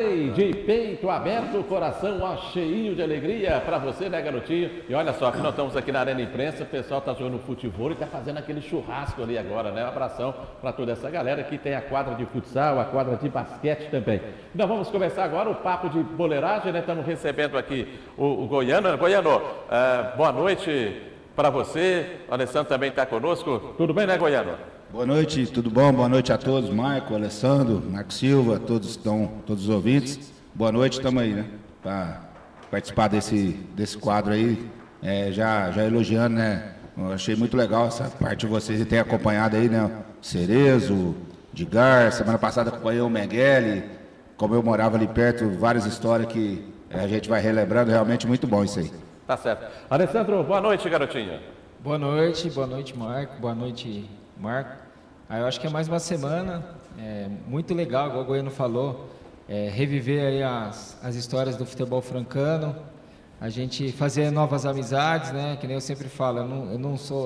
De peito aberto, coração cheinho de alegria para você, né, garotinho? E olha só, que nós estamos aqui na Arena Imprensa, o pessoal tá jogando futebol e tá fazendo aquele churrasco ali agora, né? Um abração para toda essa galera que tem a quadra de futsal, a quadra de basquete também. Então vamos começar agora o papo de boleiragem, né? Estamos recebendo aqui o Goiano. Goiano, boa noite para você. O Alessandro também está conosco. Tudo bem, né, Goiano? Boa noite, tudo bom? Boa noite a todos, Marco, Alessandro, Marco Silva, todos os ouvintes. Boa noite, estamos aí, né? Para participar desse quadro aí, já elogiando, né? Eu achei muito legal essa parte de vocês terem acompanhado aí, né? O Cerezo, o Digar, semana passada acompanhei o Mengele, como eu morava ali perto, várias histórias que a gente vai relembrando, realmente muito bom isso aí. Tá certo. Alessandro, boa noite, garotinho. Boa noite, Marco, boa noite, Marco. Eu acho que é mais uma semana, muito legal, igual o Goiano falou, reviver aí as histórias do futebol francano, a gente fazer novas amizades, né? Que nem eu sempre falo, eu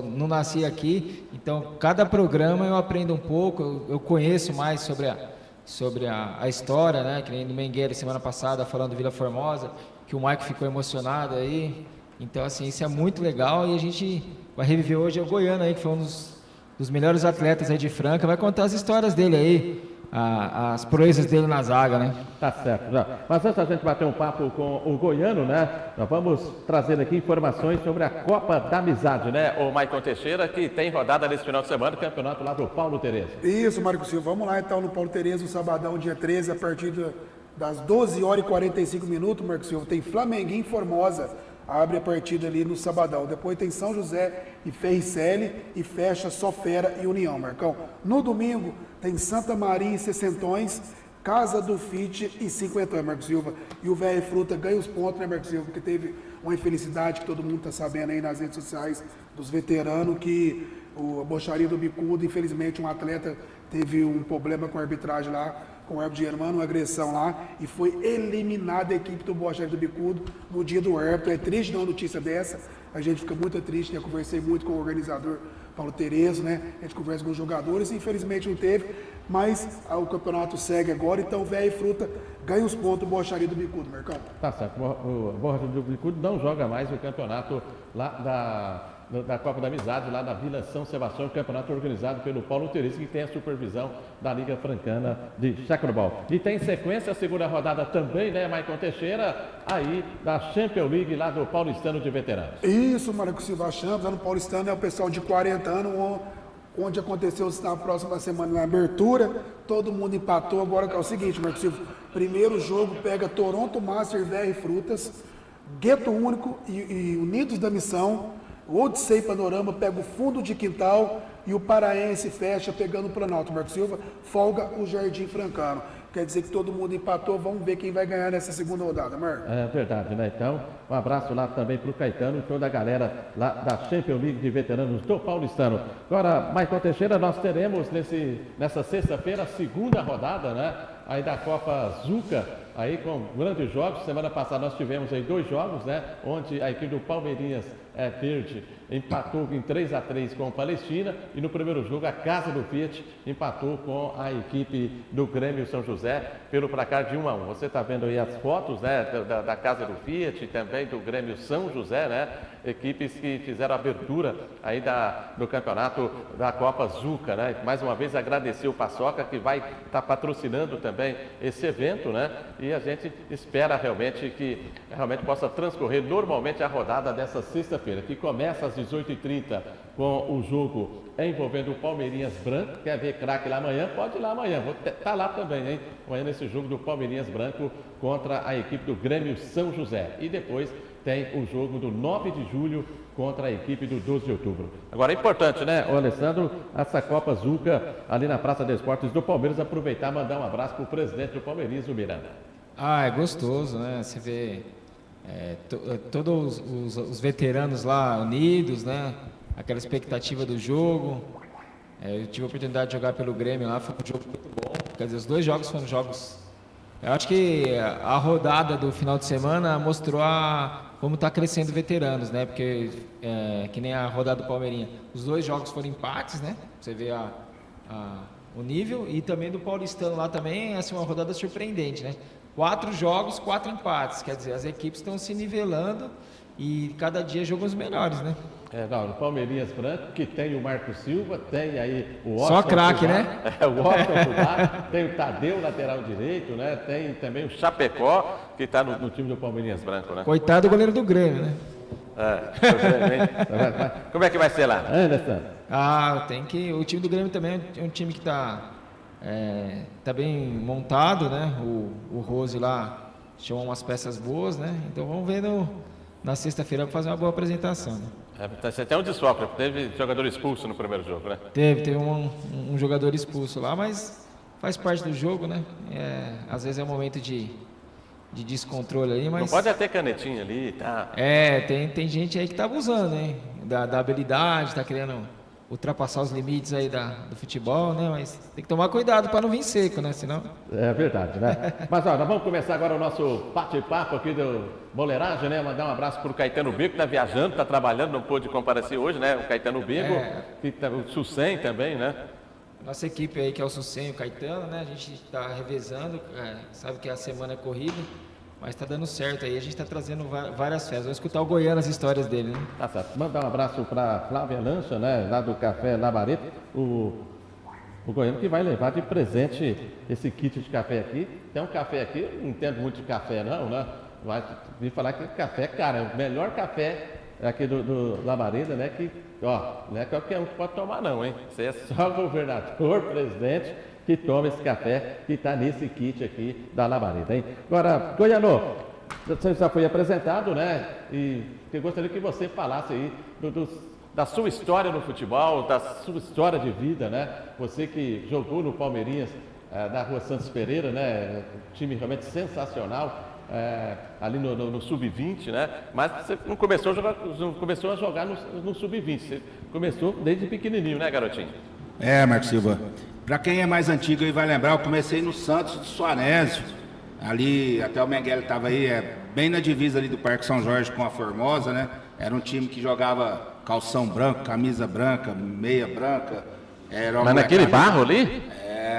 não nasci aqui, então cada programa eu aprendo um pouco, eu conheço mais sobre a história, né? Que nem no Mengele semana passada falando do Vila Formosa, que o Mike ficou emocionado aí, então assim, isso é muito legal e a gente vai reviver hoje o Goiano aí, que foi um dos melhores atletas aí de Franca, vai contar as histórias dele aí, as proezas dele na zaga, né? Tá certo. Já. Mas antes da gente bater um papo com o Goiano, né? Nós vamos trazer aqui informações sobre a Copa da Amizade, né? O Maicon Teixeira, que tem rodada nesse final de semana, do campeonato lá do Paulo Tereza. Isso, Marco Silva. Vamos lá então no Paulo Tereza, no sabadão, dia 13, a partir das 12h45, Marco Silva. Tem Flamenguinho e Formosa. Abre a partida ali no sabadão. Depois tem São José e Ferricelli e fecha Só Fera e União, Marcão. No domingo tem Santa Maria e Sessentões, Casa do Fit e Cinquentões, Marco Silva. E o Velho Fruta ganha os pontos, né, Marco Silva? Porque teve uma infelicidade que todo mundo está sabendo aí nas redes sociais dos veteranos, que a Bocharia do Bicudo, infelizmente um atleta teve um problema com a arbitragem lá, com o árbitro Germano, uma agressão lá, e foi eliminada a equipe do Bocharia do Bicudo no dia do árbitro. É triste dar uma notícia dessa, a gente fica muito triste, né? Eu conversei muito com o organizador Paulo Terezo, né? A gente conversa com os jogadores, infelizmente não teve, mas o campeonato segue agora, então o Velho Fruta ganha os pontos do Bocharia do Bicudo, Marcão. Tá certo. O Bocharia do Bicudo não joga mais o campeonato lá da Copa da Amizade, lá na Vila São Sebastião, campeonato organizado pelo Paulo Tereza, que tem a supervisão da Liga Francana de Chacrobol. E tem sequência a segunda rodada também, né, Maicon Teixeira, aí da Champions League, lá do Paulistano de Veteranos. Isso, Marco Silva, Champions, lá no Paulistano, é o pessoal de 40 anos, onde aconteceu na próxima semana na abertura, todo mundo empatou. Agora que é o seguinte, Marco Silva, primeiro jogo pega Toronto Master VR Frutas, Gueto Único e Unidos da Missão. O Odissei Panorama pega o Fundo de Quintal e o Paraense fecha pegando o Planalto. Marco Silva folga o Jardim Francano. Quer dizer que todo mundo empatou. Vamos ver quem vai ganhar nessa segunda rodada, Marco. É verdade, né? Então, um abraço lá também para o Caetano e toda a galera lá da Champions League de Veteranos do Paulistano. Agora, Maicon Teixeira, nós teremos nessa sexta-feira a segunda rodada, né? Aí da Copa Zuca, aí com grandes jogos. Semana passada nós tivemos aí 2 jogos, né? Onde a equipe do Palmeirinhas Verde empatou em 3-3 com a Palestina, e no primeiro jogo a Casa do Fiat empatou com a equipe do Grêmio São José pelo placar de 1-1. Você está vendo aí as fotos, né, da Casa do Fiat e também do Grêmio São José, né? Equipes que fizeram a abertura aí do campeonato da Copa Zuca, né? Mais uma vez agradecer o Paçoca, que vai estar patrocinando também esse evento, né? E a gente espera realmente que possa transcorrer normalmente a rodada dessa sexta-feira, que começa às 18h30 com o jogo envolvendo o Palmeirinhas Branco. Quer ver craque lá amanhã? Pode ir lá amanhã, vou estar lá também, hein? Amanhã nesse jogo do Palmeirinhas Branco contra a equipe do Grêmio São José. E depois tem o jogo do 9 de julho contra a equipe do 12 de outubro. Agora é importante, né, o Alessandro, essa Copa Zuca ali na Praça de Esportes do Palmeiras, aproveitar e mandar um abraço para o presidente do Palmeiras, o Miranda. É gostoso, né? Você vê todos os veteranos lá unidos, né? Aquela expectativa do jogo. Eu tive a oportunidade de jogar pelo Grêmio lá, foi um jogo muito bom. Quer dizer, os 2 jogos foram jogos... Eu acho que a rodada do final de semana mostrou como está crescendo veteranos, né? Porque, que nem a rodada do Palmeirinha, os 2 jogos foram empates, né? Você vê o nível, e também do Paulistano lá também, assim, uma rodada surpreendente, né? 4 jogos, 4 empates. Quer dizer, as equipes estão se nivelando e cada dia jogos melhores, né? Não, no Palmeirinhas Branco, que tem o Marco Silva, tem aí o Washington. Só craque, Fubá, né? O Washington Fubá, tem o Tadeu, lateral direito, né? Tem também o Chapecó, que está no time do Palmeirinhas Branco, né? Coitado do goleiro do Grêmio, né? Como é que vai ser lá? Anderson. O time do Grêmio também é um time que tá bem montado, né? O Rose lá chamou umas peças boas, né? Então vamos ver na sexta-feira para fazer uma boa apresentação. Né? Você tem um desfoque, teve jogador expulso no primeiro jogo, né? Teve um jogador expulso lá, mas faz parte do jogo, né? Às vezes é um momento de descontrole aí, mas... Não pode ter canetinha ali, tá? Tem gente aí que tá abusando, hein? Da habilidade, tá querendo ultrapassar os limites aí do futebol, né? Mas tem que tomar cuidado para não vir seco, né? Senão... É verdade, né? Mas, nós vamos começar agora o nosso bate-papo aqui do Boleiragem, né? Mandar um abraço pro Caetano Bico, que tá viajando, tá trabalhando, não pôde comparecer hoje, né? O Caetano Bico, o Sucem também, né? Nossa equipe aí, que é o Sucem e o Caetano, né? A gente está revezando, sabe que a semana é corrida, mas está dando certo aí. A gente está trazendo várias festas. Vamos escutar o Goiano, as histórias dele, né? Tá certo. Mandar um abraço para Flávia Lancha, né? Lá do Café Labareda. O Goiano que vai levar de presente esse kit de café aqui. Tem um café aqui, eu não entendo muito de café não, né? Vai vir falar que café, cara, é o melhor café aqui do Labareda, né? Que, não é qualquer um que pode tomar não, hein? Você é só governador, presidente, que toma esse café que está nesse kit aqui da Labareda, hein? Agora, Goiano, você já foi apresentado, né? E eu gostaria que você falasse aí da sua história no futebol, da sua história de vida, né? Você que jogou no Palmeirinhas, na Rua Santos Pereira, né? Um time realmente sensacional. Ali no Sub-20, né? Mas você não começou a jogar no Sub-20, você começou desde pequenininho, né, garotinho? Marcos Silva. Para quem é mais antigo aí vai lembrar, eu comecei no Santos de Soanésio, ali, até o Mengele estava aí, bem na divisa ali do Parque São Jorge com a Formosa, né? Era um time que jogava calção branco, camisa branca, meia branca. Mas naquele barro ali?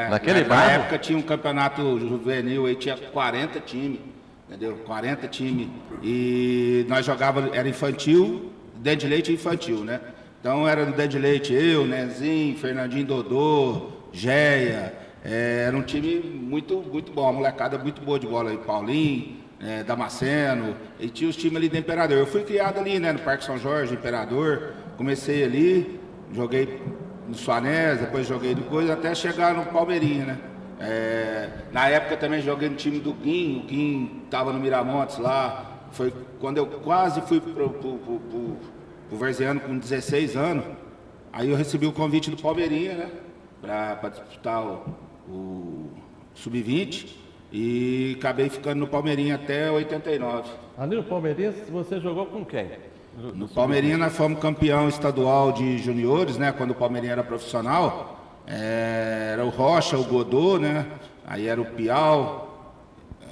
Naquele barro? Na época tinha um campeonato juvenil aí, tinha 40 times. Entendeu? 40 times. E nós jogávamos, era infantil, dentro de leite infantil, né? Então era no dentro de leite eu, Nezinho, Fernandinho Dodô, Géia. Era um time muito, muito bom, uma molecada muito boa de bola aí, Paulinho, Damasceno. E tinha os times ali do Imperador. Eu fui criado ali, né? No Parque São Jorge, Imperador. Comecei ali, joguei no Suanés, depois joguei depois, até chegar no Palmeirinha, né? Na época também joguei no time do Guinho, o Guinho estava no Miramontes lá, foi quando eu quase fui pro Varziano com 16 anos, aí eu recebi o convite do Palmeirinha, né, para disputar o Sub-20 e acabei ficando no Palmeirinha até 89. Ali no Palmeirinha você jogou com quem? No Palmeirinha nós fomos campeão estadual de juniores, né, quando o Palmeirinha era profissional. Era o Rocha, o Godô, né? Aí era o Piau,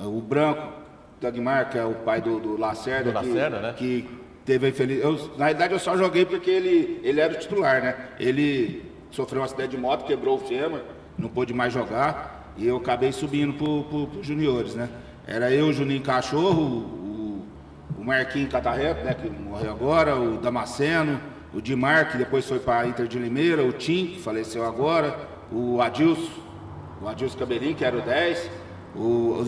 o Branco, Dagmar, que é o pai do Lacerda, né? Que teve a infeliz... Na realidade eu só joguei porque ele era o titular, né? Ele sofreu um acidente de moto, quebrou o fêmur, não pôde mais jogar, e eu acabei subindo pro juniores, né? Era eu, o Juninho Cachorro, o Marquinhos Catarreto, né? Que morreu agora, o Damasceno, o Dimar, que depois foi para a Inter de Limeira, o Tim, que faleceu agora, o Adilson Cabelinho, que era o 10,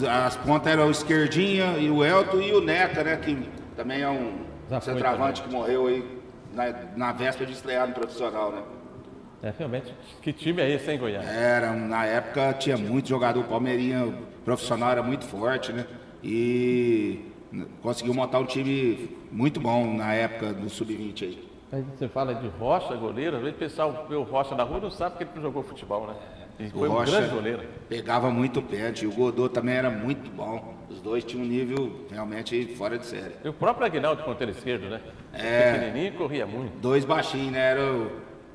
as pontas eram o Esquerdinha e o Elton e o Neca, né, que também é um centroavante que morreu aí na véspera de estrear no profissional, né. Realmente, que time é esse, hein, Goiás? Na época tinha muito jogador, o Palmeirinha, o profissional era muito forte, né, e conseguiu montar um time muito bom na época do Sub-20 aí. Aí você fala de Rocha, goleiro, às vezes o pessoal vê o Rocha na rua e não sabe que ele não jogou futebol, né? E foi um grande goleiro. Pegava muito pênalti, e o Godô também era muito bom. Os dois tinham um nível realmente fora de série. E o próprio Aguinaldo, ponteiro esquerdo, né? Pequenininho, corria muito. Dois baixinhos, né? Era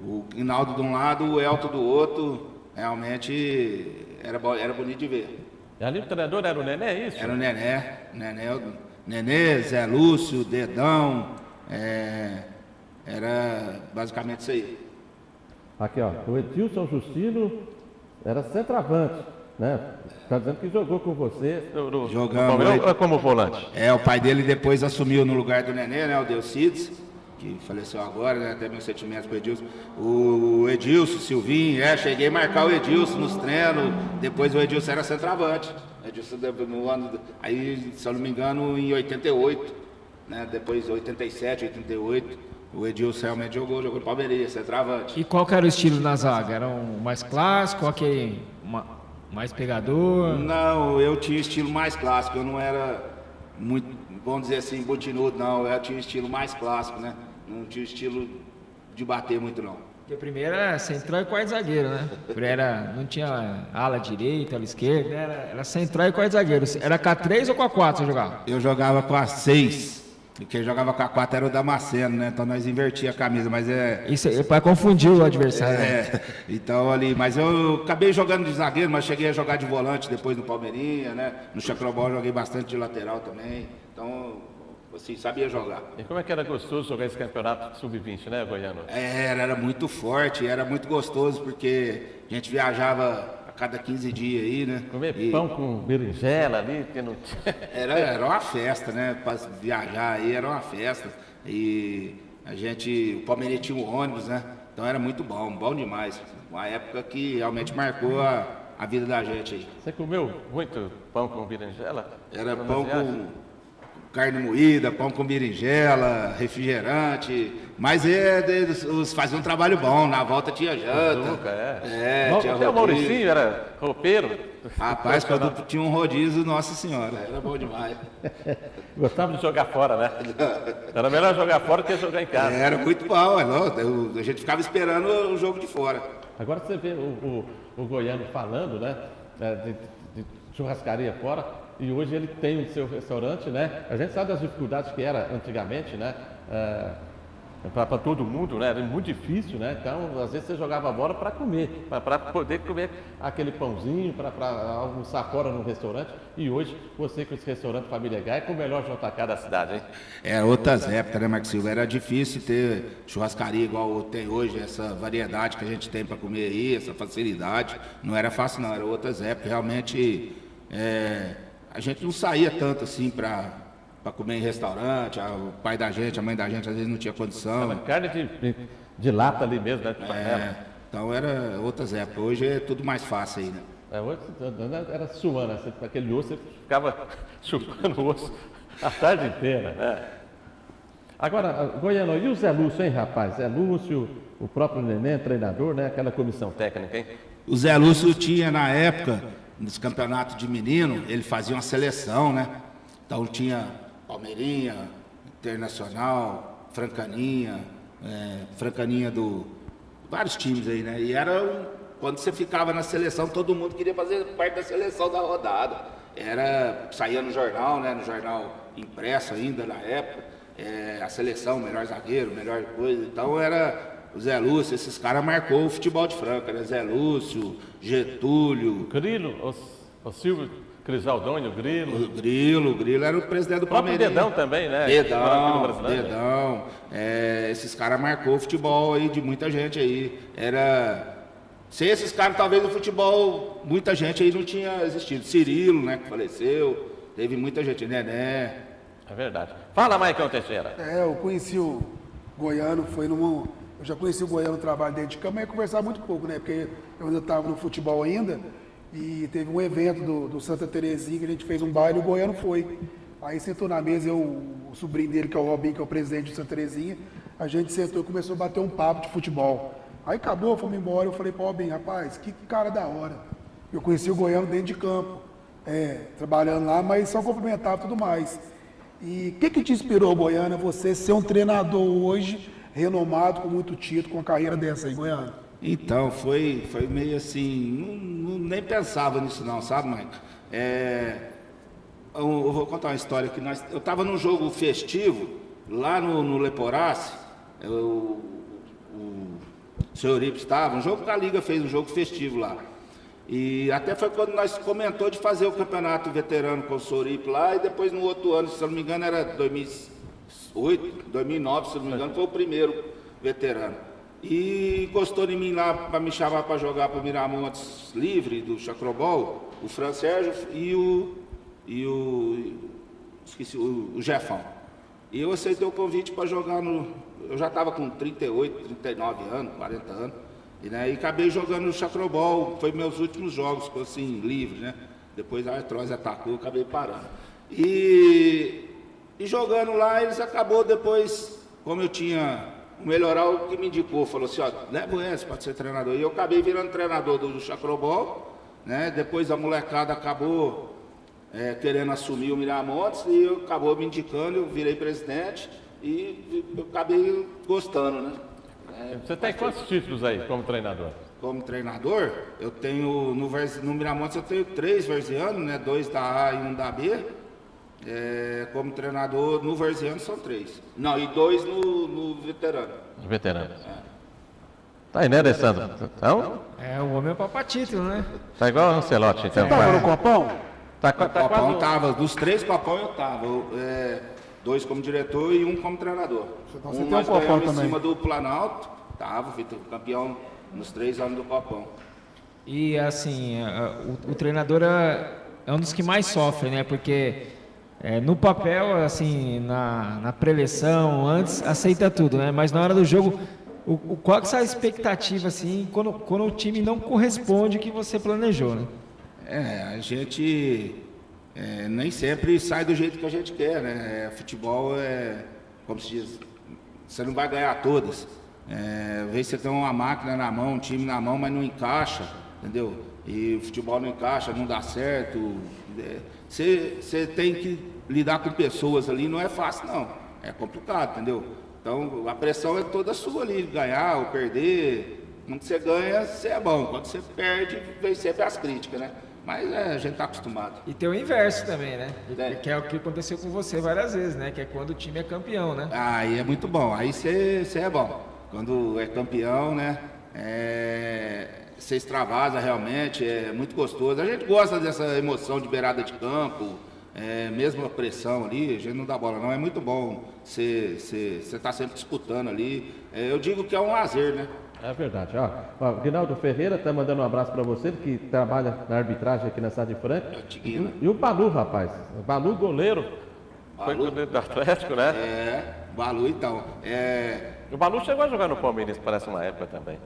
o Aguinaldo de um lado, o Elton do outro. Realmente era bonito de ver. E ali o treinador era o Nené, é isso? Era o Nené, Zé Lúcio, Dedão, era basicamente isso aí. Aqui, ó, o Edilson Justino era centroavante. né? Está dizendo que jogou com você no Jogamos, Palmeiras ou como volante? O pai dele depois assumiu no lugar do Nenê, né? O Delcides, que faleceu agora, né? Até meus sentimentos pro Edilson. O Edilson, Silvinho, cheguei a marcar o Edilson nos treinos, depois o Edilson era centroavante. Edilson, no ano, aí, se eu não me engano, em 88, né? Depois 87, 88, o Edilson realmente jogou no Palmeiras, centroavante. E qual que era o estilo na zaga? Era um mais clássico, mais pegador? Não, eu tinha estilo mais clássico, eu não era muito, vamos dizer assim, botinudo, não, eu tinha estilo mais clássico, né? Não tinha estilo de bater muito, não. Porque o primeiro era central e quarto zagueiro, né? Não tinha ala direita, ala esquerda, né? Era central e quarto zagueiro. Era com a 3 ou com a 4 você jogava? Eu jogava com a 6. E quem jogava com a 4 era o Damasceno, né? Então nós invertia a camisa, mas Isso é para confundir o adversário. Então ali, mas eu acabei jogando de zagueiro, mas cheguei a jogar de volante depois no Palmeirinha, né? No Chacrobol eu joguei bastante de lateral também. Então, assim, sabia jogar. E como é que era gostoso jogar esse campeonato sub-20, né, Goiano? Era muito forte, era muito gostoso, porque a gente viajava a cada 15 dias aí, né? Comer pão com berinjela ali, que não tinha... Era uma festa, né? Para viajar aí era uma festa. E o Palmeiras tinha um ônibus, né? Então era muito bom demais. Uma época que realmente marcou a vida da gente aí. Você comeu muito pão com berinjela? Era pão com carne moída, pão com berinjela, refrigerante. Mas eles faziam um trabalho bom. Na volta tinha janta. Tinha até o Mauricinho era roupeiro. Rapaz, quando tinha um rodízio, nossa senhora, era bom demais. Gostava de jogar fora, né? Era melhor jogar fora que jogar em casa. Era muito bom, a gente ficava esperando o jogo de fora. Agora você vê o Goiano falando, né? De churrascaria fora. E hoje ele tem o seu restaurante, né? A gente sabe das dificuldades que era antigamente, né? Para todo mundo, né? Era muito difícil, né? Então, às vezes você jogava bola para comer, para poder comer aquele pãozinho, para almoçar fora no restaurante. E hoje, você com esse restaurante Família Gaia, é o melhor JK da cidade, hein? Outras épocas, né, Marcos Silva? Era difícil ter churrascaria igual tem hoje, essa variedade que a gente tem para comer aí, essa facilidade. Não era fácil, não. Era outras épocas. Realmente, a gente não saía tanto assim para comer em restaurante, o pai da gente, a mãe da gente às vezes não tinha condição. Carne de lata ali mesmo, né? Então era outras épocas. Hoje é tudo mais fácil aí, né? Hoje era suando, né? Aquele osso, você ficava chupando o osso a tarde inteira, né? Agora, Goiano, e o Zé Lúcio, hein, rapaz? Zé Lúcio, o próprio Neném, treinador, né? Aquela comissão técnica, hein? O Zé Lúcio tinha, na época, nos campeonatos de menino, ele fazia uma seleção, né? Então tinha Palmeirinha, Internacional, Francaninha, Francaninha vários times aí, né? E quando você ficava na seleção, todo mundo queria fazer parte da seleção da rodada. Saía no jornal, né? No jornal impresso ainda na época, a seleção, melhor zagueiro, melhor coisa. Então o Zé Lúcio, esses caras marcou o futebol de Franca, né? Zé Lúcio, Getúlio. Grilo, o Silvio Crisaldônio, Grilo. O Grilo era o presidente do Palmeiras. Dedão também, né? Dedão. Esses caras marcou o futebol aí de muita gente aí. Sem esses caras, talvez o futebol, muita gente aí não tinha existido. Cirilo, né, que faleceu. Teve muita gente, Nené. É verdade. Fala, Maicon Teixeira. Eu conheci o Goiano, eu já conheci o Goiano no trabalho dentro de campo, mas ia conversar muito pouco, né? Porque eu ainda estava no futebol ainda. E teve um evento do Santa Terezinha que a gente fez um baile e o Goiano foi. Aí sentou na mesa, o sobrinho dele, que é o Robinho, que é o presidente do Santa Terezinha, a gente sentou e começou a bater um papo de futebol. Aí acabou, fomos embora, eu falei pro Robinho, rapaz, que cara da hora. Eu conheci o Goiano dentro de campo, trabalhando lá, mas só cumprimentava e tudo mais. E o que te inspirou, Goiano, você ser um treinador hoje, renomado, com muito título, com uma carreira dessa aí, Goiano? Então, foi meio assim, nem pensava nisso não, sabe, Maicon? Eu vou contar uma história que eu estava num jogo festivo, lá no Leporace, o senhor Euripe estava, um jogo que a Liga fez, um jogo festivo lá. E até foi quando nós comentou de fazer o campeonato veterano com o senhor Euripe lá, e depois no outro ano, se eu não me engano, era 2008, 2009, se eu não me engano, foi o primeiro veterano. E gostou de mim lá para me chamar para jogar para o Miramontes livre do Chacrobol, o Fran Sérgio e o Jefão. E eu aceitei o convite para jogar eu já estava com 38, 39 anos, 40 anos, e acabei jogando no Chacrobol, foi meus últimos jogos, assim, livre, né? Depois a artrose atacou, eu acabei parando. E jogando lá, eles acabou depois, como eu tinha o melhoral que me indicou, falou assim, ó, leva o Enzo para ser treinador. E eu acabei virando treinador do Chacrobol, né? Depois a molecada acabou querendo assumir o Miramontes e acabou me indicando, eu virei presidente e eu acabei gostando, né? Você tem quantos títulos aí como treinador? Como treinador, eu tenho, no Miramontes eu tenho 3 varzianos, né? 2 da A e 1 da B. Como treinador, no varziano são 3. Não, e 2 no veterano. Veterano. Tá aí, né, Alessandro? Então, O homem é para título, né? tá igual o Ancelotti, então. Tava no Copão? Tá Copão quase... tava, dos 3 Copão eu tava. 2 como diretor e 1 como treinador. Então, você tem nós um Copão ganhamos em também. cima do Planalto, fui campeão nos 3 anos do Copão. E assim, o treinador é um dos que mais sofre, né? Porque no papel, assim, na preleção, antes, aceita tudo, né? Mas na hora do jogo, qual que é a expectativa, assim, quando o time não corresponde ao que você planejou, né? A gente nem sempre sai do jeito que a gente quer, né? Futebol como se diz, você não vai ganhar todas. Às vezes você tem uma máquina na mão, um time na mão, mas não encaixa, entendeu? E o futebol não encaixa, não dá certo. Você tem que lidar com pessoas ali, não é fácil não, é complicado, entendeu? Então a pressão é toda sua ali, ganhar ou perder. Quando você ganha, você é bom, quando você perde, vem sempre as críticas, né? Mas a gente tá acostumado. E tem o inverso também, né? É. Que é o que aconteceu com você várias vezes, né? Que é quando o time é campeão, né? Aí é muito bom, aí você é bom. Quando é campeão, né? Você extravasa realmente, é muito gostoso. A gente gosta dessa emoção de beirada de campo, mesmo a pressão ali, a gente não dá bola não, é muito bom. Você tá sempre disputando ali. Eu digo que é um lazer, né? É verdade. Ó, o Guinaldo Ferreira está mandando um abraço para você, que trabalha na arbitragem aqui na cidade de Franca. E o Balu, rapaz. O Balu, goleiro. Foi goleiro do Atlético, né? Balu então. O Balu chegou a jogar no Palmeiras, parece uma época também.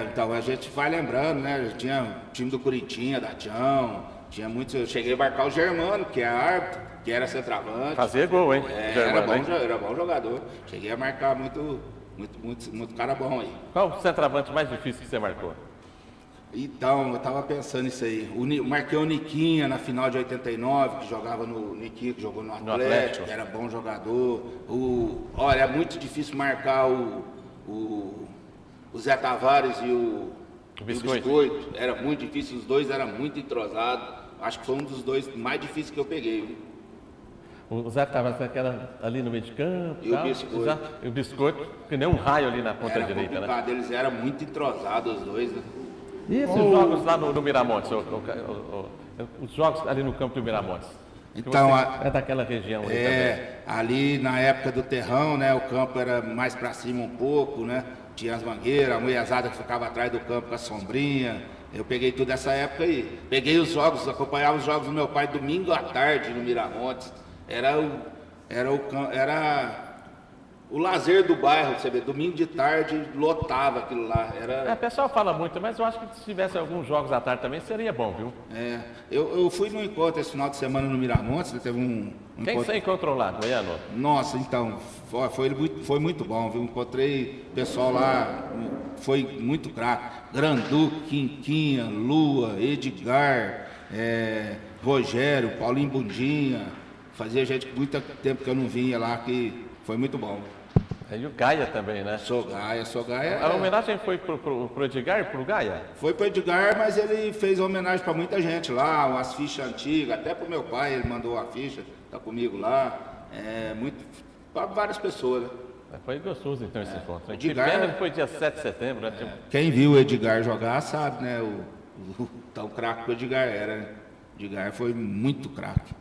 Então a gente vai lembrando, né? Tinha o time do Curitiba, da Tião, tinha muitos. Eu cheguei a marcar o Germano, que é árbitro, que era centroavante. Fazia gol, hein? Germano, era bom jogador. Cheguei a marcar muito cara bom aí. Qual o centroavante mais difícil que você marcou? Então, eu tava pensando nisso aí. Marquei o Niquinha na final de 89, que jogava no Niquinha, que jogou no Atlético, que era bom jogador. Olha, é muito difícil marcar o Zé Tavares e o Biscoito. Era muito difícil, os dois eram muito entrosados. Acho que foi um dos dois mais difíceis que eu peguei, viu? O Zé Tavares era ali no meio de campo. E o Biscoito. E o Biscoito, que nem um raio ali na ponta direita, complicado. né? Eles eram muito entrosados, os dois, né? E esses jogos lá no Miramontes? Os jogos ali no campo do Miramontes? Então, é daquela região aí também. Ali na época do terrão, né? O campo era mais para cima um pouco, né? Tinha as mangueiras, a mulherzada que ficava atrás do campo com a sombrinha. Eu peguei tudo essa época aí. Peguei os jogos, acompanhava os jogos do meu pai domingo à tarde no Miramontes. Era o lazer do bairro, você vê, domingo de tarde lotava aquilo lá. O pessoal fala muito, mas eu acho que se tivesse alguns jogos à tarde também seria bom, viu? Eu fui no encontro esse final de semana no Miramontes, teve um Quem encontro... você encontrou lá, Goiano? Nossa, então, foi muito bom, viu? Encontrei pessoal lá, foi muito craque. Grandu, Quinquinha, Lua, Edgar, Rogério, Paulinho Bundinha. Fazia gente muito tempo que eu não vinha lá, que foi muito bom. E o Gaia também, né? Sou Gaia. A homenagem foi pro Edgar e pro Gaia? Foi pro Edgar, mas ele fez homenagem para muita gente lá, umas fichas antigas, até pro meu pai, ele mandou uma ficha, tá comigo lá. Para várias pessoas, né? Foi gostoso então esse encontro. Edgar, que pena que foi dia 7 de setembro, né? Quem viu o Edgar jogar sabe, né? O tão craque que o Edgar era, né? Edgar foi muito craque.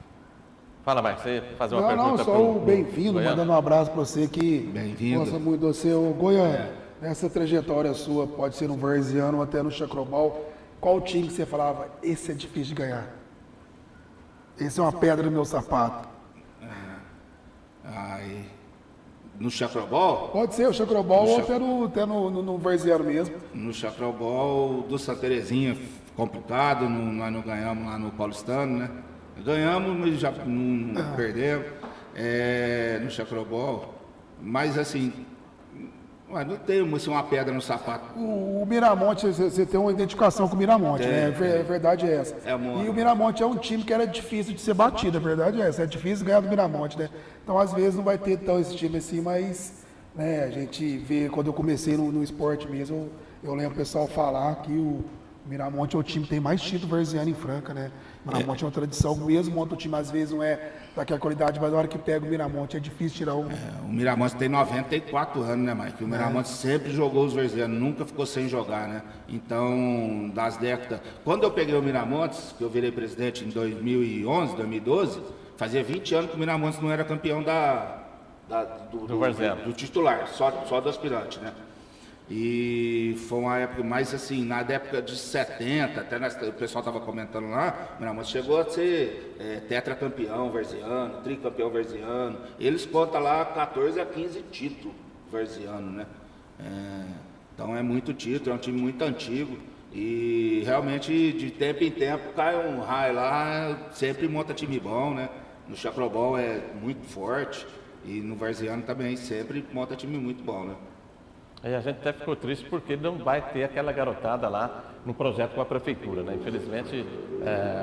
Fala, Marcos, você fazer uma pergunta só o bem-vindo, mandando um abraço para você que Bem-vindo. gosta muito de você, o Goiano. nessa trajetória sua, pode ser no Varziano ou até no Chacrobol, qual time que você falava, esse é difícil de ganhar? Esse é uma pedra no meu sapato. Aí, no Chacrobol? Pode ser o Chacrobol ou até no Varziano mesmo. No Chacrobol do Santa Terezinha, complicado, nós não ganhamos lá no Paulistano, né? Ganhamos, mas já não perdemos no Chacrobol. Mas assim, não tem assim, uma pedra no sapato. O Miramonte, você tem uma identificação com o Miramonte, né? A verdade é essa. E o Miramonte é um time que era difícil de ser batido, a verdade é essa. É difícil ganhar do Miramonte, né? Então, às vezes, não vai ter tão esse time assim, mas né, a gente vê, quando eu comecei no esporte mesmo, eu lembro o pessoal falar que o Miramonte é o time que tem mais título varziano em Franca, né? O Miramonte é uma tradição, mesmo monta o time, às vezes, não é daquela qualidade, mas na hora que pega o Miramonte é difícil tirar o... O Miramonte tem 94 anos, né, Mike? O Miramonte sempre jogou os varzianos, nunca ficou sem jogar, né? Então, das décadas... Quando eu peguei o Miramonte, que eu virei presidente em 2011, 2012, fazia 20 anos que o Miramonte não era campeão do titular, só do aspirante, né? E foi uma época mais assim, na época de 70, até o pessoal estava comentando lá, o Miramonte chegou a ser tetracampeão varziano, tricampeão varziano. Eles contam lá 14 a 15 títulos varziano, né? Então é muito título, é um time muito antigo. E realmente de tempo em tempo cai um raio lá, sempre monta time bom, né? No Chacrobol é muito forte e no varziano também sempre monta time muito bom, né? Aí a gente até ficou triste porque não vai ter aquela garotada lá no projeto com a prefeitura, né? Infelizmente,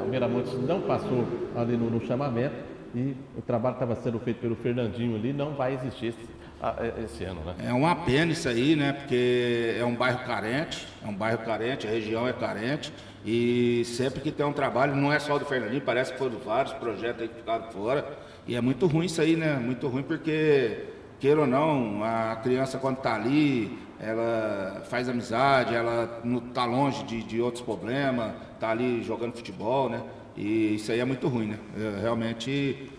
o Miramontes não passou ali no chamamento e o trabalho estava sendo feito pelo Fernandinho ali, não vai existir esse ano, né? É uma pena isso aí, né? Porque é um bairro carente, a região é carente e sempre que tem um trabalho, não é só do Fernandinho, parece que foram vários projetos aí que ficaram fora e é muito ruim isso aí, né? Muito ruim porque... Queira ou não, a criança quando está ali, ela faz amizade, ela não está longe de outros problemas, está ali jogando futebol, né? E isso aí é muito ruim, né? Realmente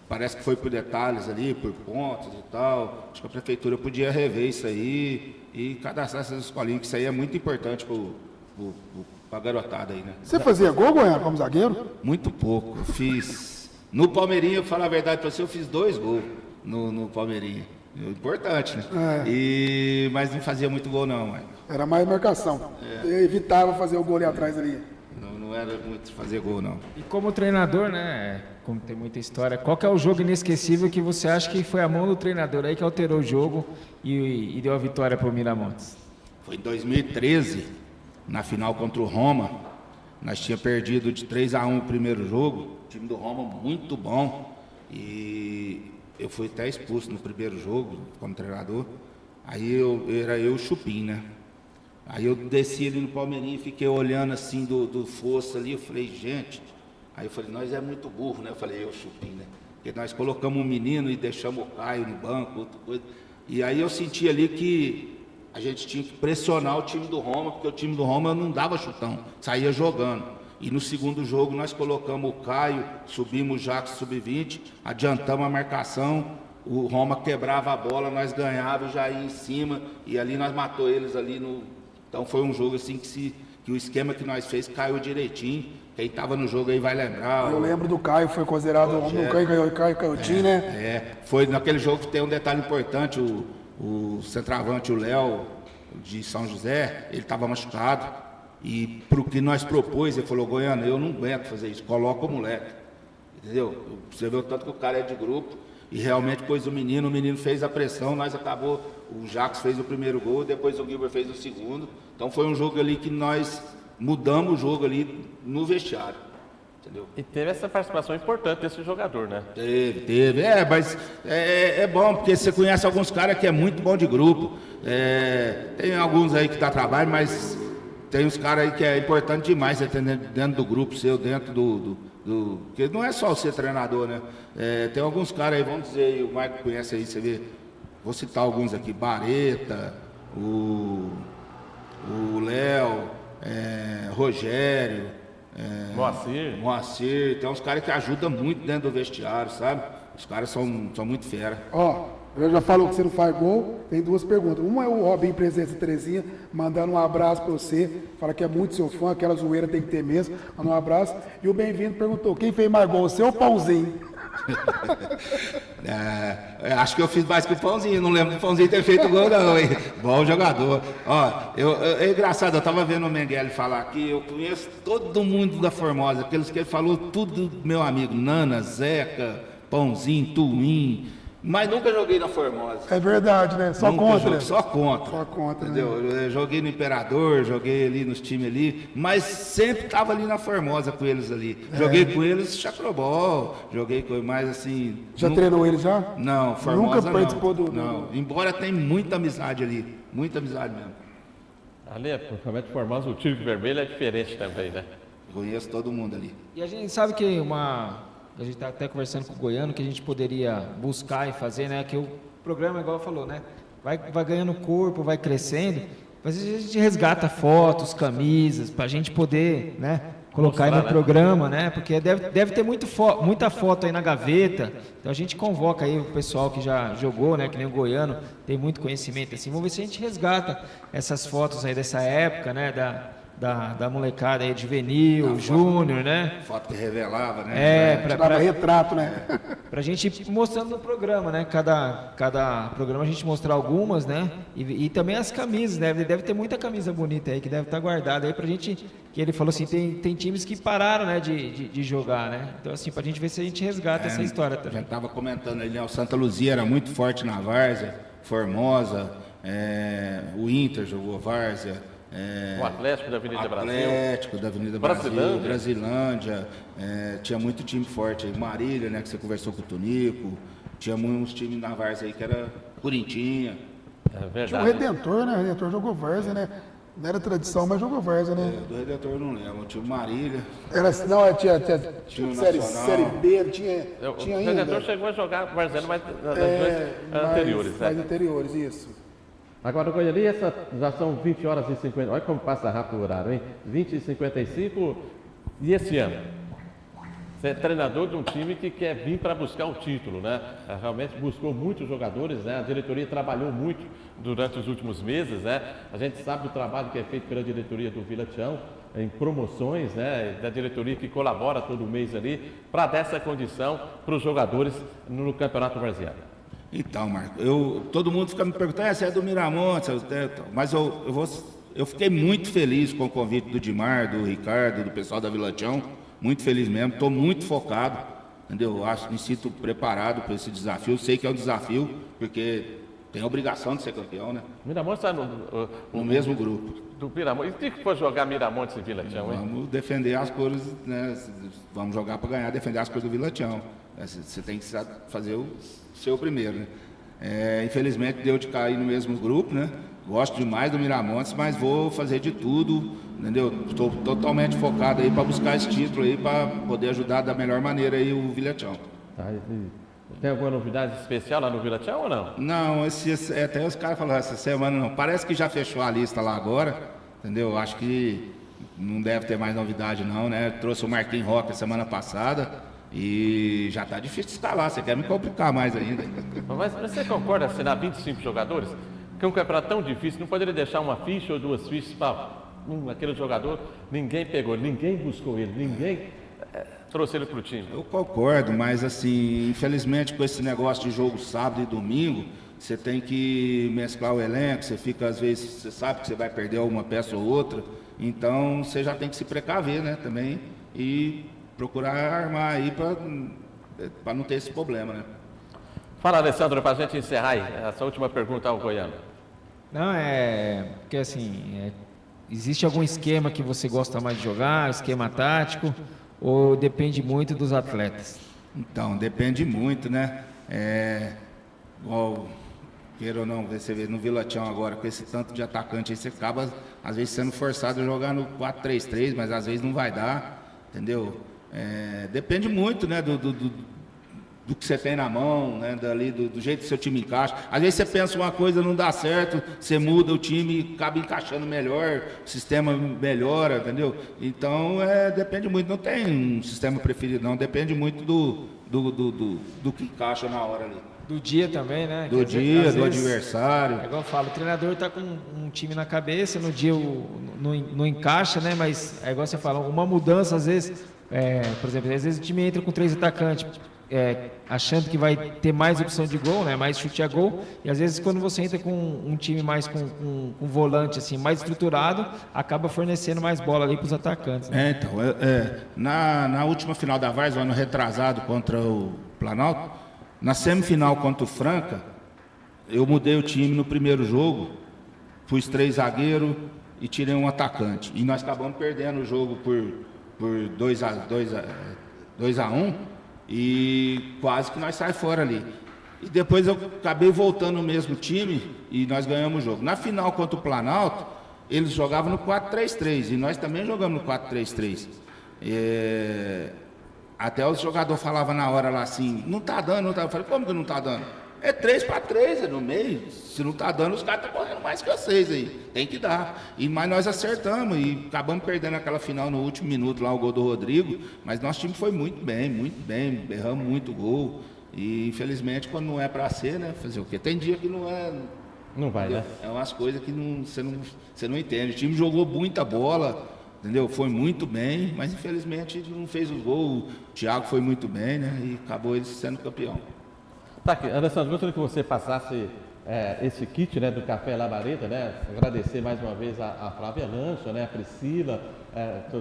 parece que foi por detalhes ali, por pontos e tal. Acho que a prefeitura podia rever isso aí e cadastrar essas escolinhas, que isso aí é muito importante para a garotada aí, né? Você fazia gol, Goiano, como zagueiro? Muito pouco. Fiz. No Palmeirinha, eu falo a verdade para você, eu fiz 2 gols. No Palmeirinha. Importante, né? Mas não fazia muito gol, não, mãe. Era mais marcação. Eu evitava fazer o gol ali atrás ali. Não era muito fazer gol, não. E como treinador, né? Como tem muita história, qual que é o jogo inesquecível que você acha que foi a mão do treinador aí que alterou o jogo e deu a vitória para o Miramontes? Foi em 2013, na final contra o Roma. Nós tínhamos perdido de 3-1 o primeiro jogo. O time do Roma muito bom. E eu fui até expulso no primeiro jogo como treinador. Aí era eu o Chupim, né? Aí eu desci ali no Palmeirinho e fiquei olhando assim do fosso ali. Eu falei, gente... Aí eu falei, nós é muito burro, né? Eu falei, eu Chupim, né? Porque nós colocamos um menino e deixamos o Caio no banco, outra coisa. E aí eu senti ali que a gente tinha que pressionar o time do Roma, porque o time do Roma não dava chutão, saía jogando. E no segundo jogo nós colocamos o Caio, subimos o Jacques sub-20, adiantamos a marcação, o Roma quebrava a bola, nós ganhávamos, já ia em cima, e ali nós matou eles ali no... Então foi um jogo assim que o esquema que nós fez caiu direitinho. Quem estava no jogo aí vai lembrar. Eu lembro do Caio, foi considerado o homem do Caio Caiotinho, né? Foi naquele jogo que tem um detalhe importante, o centroavante, o Léo, de São José, ele estava machucado. E para o que nós propôs, ele falou, Goiano, eu não aguento fazer isso, coloca o moleque. Entendeu? Você vê o tanto que o cara é de grupo. E realmente pôs o menino fez a pressão, nós acabou, o Jacques fez o primeiro gol, depois o Gilbert fez o segundo. Então foi um jogo ali que nós mudamos o jogo ali no vestiário. Entendeu? E teve essa participação importante desse jogador, né? Teve. Mas é bom, porque você conhece alguns caras que é muito bom de grupo. Tem alguns aí que dá trabalho, mas tem uns caras aí que é importante demais você ter dentro do grupo seu, dentro porque não é só o ser treinador, né? Tem alguns caras aí, vamos dizer, o Marco conhece aí, você vê, vou citar alguns aqui, Bareta, o Léo, Rogério, Moacir, tem uns caras que ajudam muito dentro do vestiário, sabe? Os caras são muito fera. Eu já falou que você não faz gol, tem duas perguntas. Uma é o Robinho Presença Terezinha, mandando um abraço para você, fala que é muito seu fã, aquela zoeira tem que ter mesmo, manda um abraço. E o Bem-vindo perguntou, quem fez mais gol, você ou o Pãozinho? Acho que eu fiz mais que o Pãozinho, não lembro do Pãozinho ter feito gol não, hein? Bom jogador. Ó, é engraçado, eu tava vendo o Mengele falar aqui, eu conheço todo mundo da Formosa, aqueles que ele falou, tudo meu amigo, Nana, Zeca, Pãozinho, Tuim, mas nunca joguei na Formosa. É verdade, né? Só Nunca contra. Só contra. Só contra, entendeu? né? Eu joguei no Imperador, joguei ali nos times ali, mas sempre tava ali na Formosa com eles ali. Joguei com eles chacrobol, joguei com mais assim. Já treinou ele já? Não, Formosa Nunca participou do. Não, embora tem muita amizade ali, muita amizade mesmo. Ali, principalmente Formosa, o tiro vermelho é diferente também, né? Conheço todo mundo ali. E a gente sabe que a gente está até conversando com o Goiano, que a gente poderia buscar e fazer, né? Que o programa, igual falou, né? Vai ganhando corpo, vai crescendo, mas a gente resgata fotos, camisas, para a gente poder, né? Colocar mostrar, aí no programa, né? Porque deve ter muita foto aí na gaveta. Então a gente convoca aí o pessoal que já jogou, né? Que nem o Goiano, tem muito conhecimento assim. Vamos ver se a gente resgata essas fotos aí dessa época, né? Da molecada aí, juvenil, júnior, né? Foto que revelava, né? Tirava retrato, né? Pra gente ir mostrando no programa, né? Cada programa a gente mostrar algumas, né? E também as camisas, né? Deve ter muita camisa bonita aí que deve estar guardada aí pra gente. Que ele falou assim, tem times que pararam, né? De jogar, né? Então, assim, pra gente ver se a gente resgata essa história também. Já estava comentando ali, né? O Santa Luzia era muito forte na várzea, Formosa, o Inter jogou várzea. O Atlético da Avenida Brasil. Atlético da Avenida Brasil, Brasilândia, tinha muito time forte aí, Marília, né, que você conversou com o Tonico, tinha uns times na várzea aí que era Corintinha. É verdade. Tinha o Redentor, né? O Redentor jogou várzea, né? Não era tradição, mas jogou várzea, né? Do Redentor eu não lembro, tinha o Marília. Tinha série B, tinha o ainda. Redentor chegou a jogar Varzeno, mas nas anteriores, mais né? anteriores, isso. Agora, Goiânia, já são 20 horas e 50. Olha como passa rápido o horário, hein? 20 e 55. E esse ano? Você é treinador de um time que quer vir para buscar o título, né? Realmente buscou muitos jogadores, né? A diretoria trabalhou muito durante os últimos meses, né? A gente sabe do trabalho que é feito pela diretoria do Vila Tião, em promoções, né? Da diretoria que colabora todo mês ali, para dar essa condição para os jogadores no Campeonato Varziano. Então, Marco, todo mundo fica me perguntando, você é do Miramontes, mas eu fiquei muito feliz com o convite do Dimar, do Ricardo, do pessoal da Vila Tião, muito feliz mesmo, estou muito focado, entendeu? Me sinto preparado para esse desafio, sei que é um desafio, porque tem a obrigação de ser campeão, né? Miramontes está no mesmo grupo. Do Miramontes. E o que foi jogar Miramontes e Vila Tião, hein? Vamos defender as cores, né? Vamos jogar para ganhar, defender as cores do Vila Tião. Você tem que fazer o seu primeiro, né? Infelizmente deu de cair no mesmo grupo, né? Gosto demais do Miramontes, mas vou fazer de tudo, entendeu? Estou totalmente focado aí para buscar esse título aí, para poder ajudar da melhor maneira aí o Vila Tião. Tem alguma novidade especial lá no Vila Tião ou não? Não, até os caras falaram essa semana não. Parece que já fechou a lista lá agora, entendeu? Acho que não deve ter mais novidade não, né? Trouxe o Marquinhos Roca semana passada. E já está difícil de escalar, você quer me complicar mais ainda. Mas você concorda assinar 25 jogadores? Que um campeonato tão difícil, não poderia deixar uma ficha ou duas fichas para aquele jogador? Ninguém pegou, ninguém buscou ele, ninguém trouxe ele para o time. Eu concordo, mas assim, infelizmente com esse negócio de jogo sábado e domingo, você tem que mesclar o elenco, você fica, às vezes, você sabe que você vai perder uma peça ou outra, então você já tem que se precaver, né, também, e procurar armar aí para não ter esse problema, né? Fala, Alessandro, para a gente encerrar aí, essa última pergunta ao Goiano. Não, porque assim, existe algum esquema que você gosta mais de jogar, esquema tático, ou depende muito dos atletas? Então, depende muito, né? Igual, queira ou não, você vê no Vila Tião agora, com esse tanto de atacante aí, você acaba, às vezes, sendo forçado a jogar no 4-3-3, mas às vezes não vai dar, entendeu? Depende muito, né, do que você tem na mão, né, do jeito que seu time encaixa. Às vezes você pensa uma coisa, não dá certo, você muda o time, acaba encaixando melhor, o sistema melhora, entendeu? Então, depende muito, não tem um sistema preferido não, depende muito do do que encaixa na hora ali. Do dia também, né? Do Quer dizer, dia, às do vezes, adversário. É igual eu falo, o treinador tá com um time na cabeça, no dia não encaixa, né? Mas é igual você fala, uma mudança, às vezes, por exemplo, às vezes o time entra com 3 atacantes, achando que vai ter mais opção de gol, né? Mais chute a gol, e às vezes quando você entra com um time mais com volante, assim, mais estruturado, acaba fornecendo mais bola ali para os atacantes. Né? Então, na última final da Várzea, ano retrasado contra o Planalto, na semifinal contra o Franca, eu mudei o time no primeiro jogo, pus 3 zagueiros e tirei um atacante. E nós acabamos perdendo o jogo por 2-1 e quase que nós saímos fora ali. E depois eu acabei voltando no mesmo time e nós ganhamos o jogo. Na final contra o Planalto, eles jogavam no 4-3-3 e nós também jogamos no 4-3-3. Até os jogadores falavam na hora lá assim, não tá dando, não tá. Eu falei, como que não tá dando? É 3-3, é no meio. Se não tá dando, os caras estão correndo mais que vocês aí. Tem que dar. Mas nós acertamos e acabamos perdendo aquela final no último minuto lá, o gol do Rodrigo. Mas nosso time foi muito bem, erramos muito gol. E infelizmente quando não é pra ser, né? Fazer o quê? Tem dia que não é. Não vai, né? É umas coisas que você não entende. O time jogou muita bola. Entendeu? Foi muito bem, mas infelizmente não fez o gol. O Thiago foi muito bem, né? E acabou ele sendo campeão. Tá aqui, Alessandro, gostaria que você passasse esse kit, né, do Café Labareda, né? Agradecer mais uma vez a Flávia Lancha, né? A Priscila,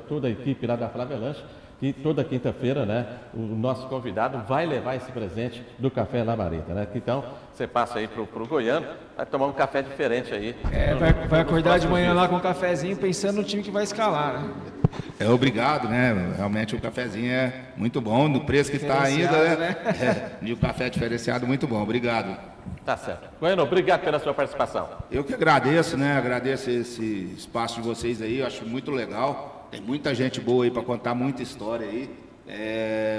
toda a equipe lá da Flávia Lancha. E toda quinta-feira, né, o nosso convidado vai levar esse presente do Café Labareda, né? Então, você passa aí pro Goiano, vai tomar um café diferente aí. Vai acordar de manhã lá com um cafezinho pensando no time que vai escalar, né? Obrigado, né? Realmente o cafezinho é muito bom, no preço que está ainda, né? E o café diferenciado muito bom, obrigado. Tá certo. Goiano, obrigado pela sua participação. Eu que agradeço, né? Agradeço esse espaço de vocês aí, eu acho muito legal. Tem muita gente boa aí para contar muita história aí.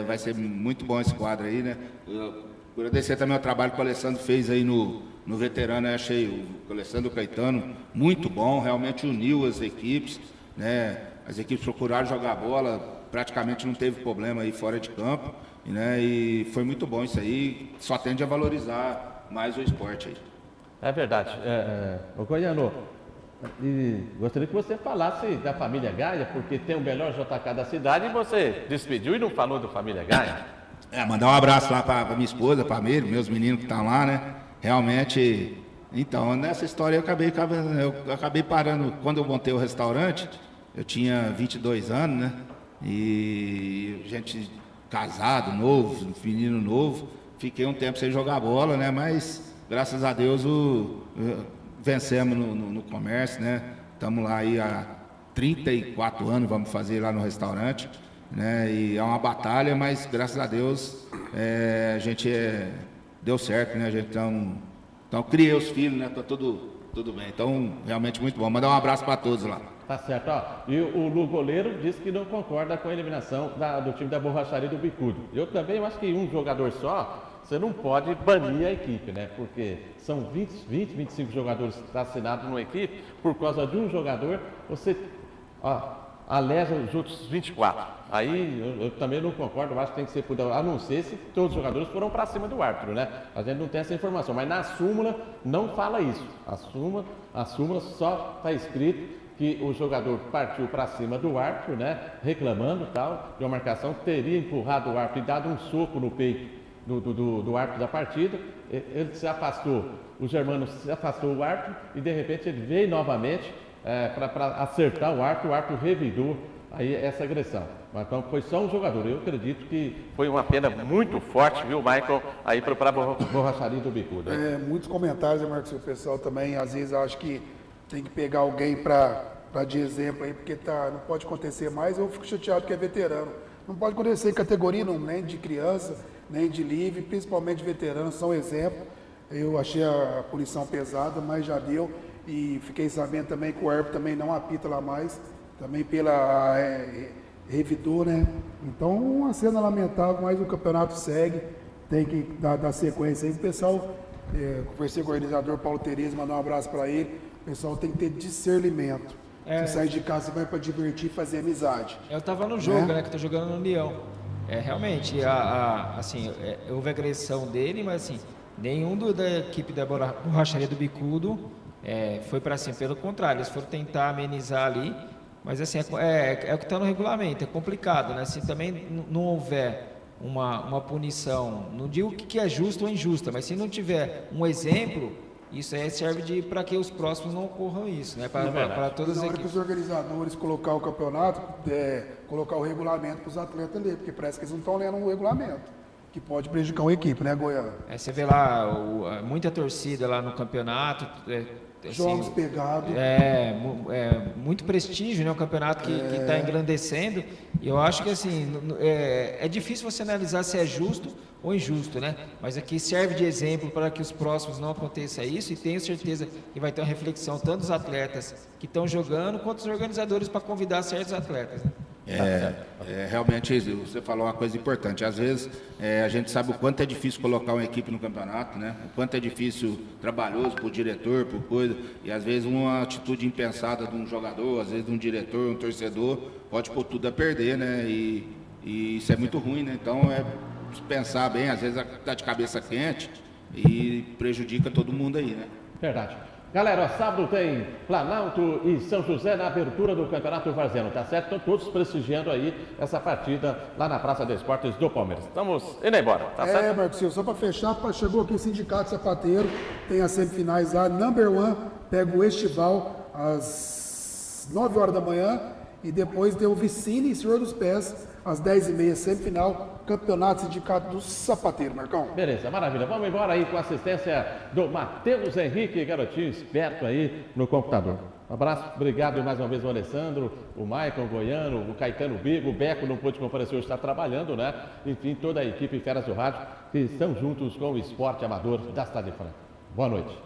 Vai ser muito bom esse quadro aí, né? Eu agradecer também o trabalho que o Alessandro fez aí no veterano. Eu achei o Alessandro Caetano muito bom, realmente uniu as equipes, né? As equipes procuraram jogar bola, praticamente não teve problema aí fora de campo, né? E foi muito bom isso aí, só tende a valorizar mais o esporte aí. É verdade. O Goiano, e gostaria que você falasse da família Gaia, porque tem o melhor JK da cidade e você despediu e não falou da família Gaia. Mandar um abraço lá para minha esposa, para meus meninos que estão lá, né? Realmente, então, nessa história eu acabei parando, quando eu montei o restaurante, eu tinha 22 anos, né? E gente casado, novo, menino novo, fiquei um tempo sem jogar bola, né? Mas, graças a Deus, vencemos no comércio, né? Estamos lá aí há 34 anos, vamos fazer lá no restaurante, né? E é uma batalha, mas graças a Deus a gente deu certo, né? A gente então criei os filhos, né? Tá tudo bem. Então, realmente muito bom. Mandar um abraço para todos lá. Tá certo, ó. E o Lu Goleiro disse que não concorda com a eliminação do time da Borracharia do Bicudo. Eu também acho que um jogador só, você não pode banir a equipe, né? Porque são 25 jogadores assinados numa equipe, por causa de um jogador, você alesa os outros 24. Aí eu também não concordo, eu acho que tem que ser por a não ser se todos os jogadores foram para cima do árbitro, né? A gente não tem essa informação, mas na súmula não fala isso. A súmula só está escrito que o jogador partiu para cima do árbitro, né? Reclamando tal, de uma marcação, teria empurrado o árbitro e dado um soco no peito do árbitro da partida. Ele se afastou, o Germano se afastou do árbitro e de repente ele veio novamente para acertar o árbitro revidou aí essa agressão. Então foi só um jogador. Eu acredito que foi uma pena muito forte, viu, Michael, aí para a Borracharia do Bicudo. Muitos comentários, Marcos, o pessoal também às vezes acha que tem que pegar alguém para de exemplo aí, porque não pode acontecer mais. Eu fico chateado que é veterano. Não pode acontecer em categoria nem de criança, nem de livre, principalmente veteranos, são exemplo. Eu achei a punição pesada, mas já deu. E fiquei sabendo também que o árbitro também não apita lá mais, também pela revidou, né? Então, uma cena lamentável, mas o campeonato segue, tem que dar sequência aí. O pessoal, conversei com o organizador Paulo Tereza, mandar um abraço para ele. O pessoal tem que ter discernimento. Você sai de casa, você vai para divertir e fazer amizade. Eu tava no jogo, né? Que eu tô jogando no União. Realmente, assim, houve agressão dele, mas assim, nenhum da equipe da borracharia do Bicudo foi para cima. Pelo contrário, eles foram tentar amenizar ali, mas assim, é o que está no regulamento, é complicado, né? Se também não houver uma punição, não digo que é justa ou injusta, mas se não tiver um exemplo, isso aí serve para que os próximos não ocorram isso, né? Para todas as Na hora que equipes. os organizadores colocar o campeonato, colocar o regulamento para os atletas ler, porque parece que eles não estão lendo o regulamento, que pode prejudicar uma equipe, né, Goiânia? Você vê lá muita torcida lá no campeonato. Assim, Jogos pegados. Muito prestígio, né? Um campeonato que está engrandecendo. E eu acho que assim é difícil você analisar se é justo ou injusto, né? Mas aqui serve de exemplo para que os próximos não aconteça isso, e tenho certeza que vai ter uma reflexão tanto dos atletas que estão jogando quanto dos organizadores para convidar certos atletas, né? Realmente você falou uma coisa importante. Às vezes a gente sabe o quanto é difícil colocar uma equipe no campeonato, né? O quanto é difícil, trabalhoso para o diretor, por coisa. E às vezes uma atitude impensada de um jogador, às vezes de um diretor, um torcedor, pode pôr tudo a perder, né? E isso é muito ruim, né? Então pensar bem, às vezes está de cabeça quente e prejudica todo mundo aí, né? Verdade. Galera, sábado tem Planalto e São José na abertura do Campeonato Varziano, tá certo? Estão todos prestigiando aí essa partida lá na Praça de Esportes do Palmeiras. Estamos indo embora, tá certo? Marcos Silva, só para fechar, chegou aqui o Sindicato Sapateiro, tem as semifinais lá, Number One, pega o Estival às 9 horas da manhã, e depois tem o Vicine e Senhor dos Pés, às 10h30, semifinal, Campeonato Sindicato do Sapateiro, Marcão. Beleza, maravilha. Vamos embora aí com a assistência do Matheus Henrique, garotinho esperto aí no computador. Um abraço, obrigado mais uma vez ao Alessandro, o Maicon, o Goiano, o Caetano Bigo, o Beco não pôde comparecer hoje, está trabalhando, né? Enfim, toda a equipe Feras do Rádio que estão juntos com o esporte amador da cidade de Franca. Boa noite.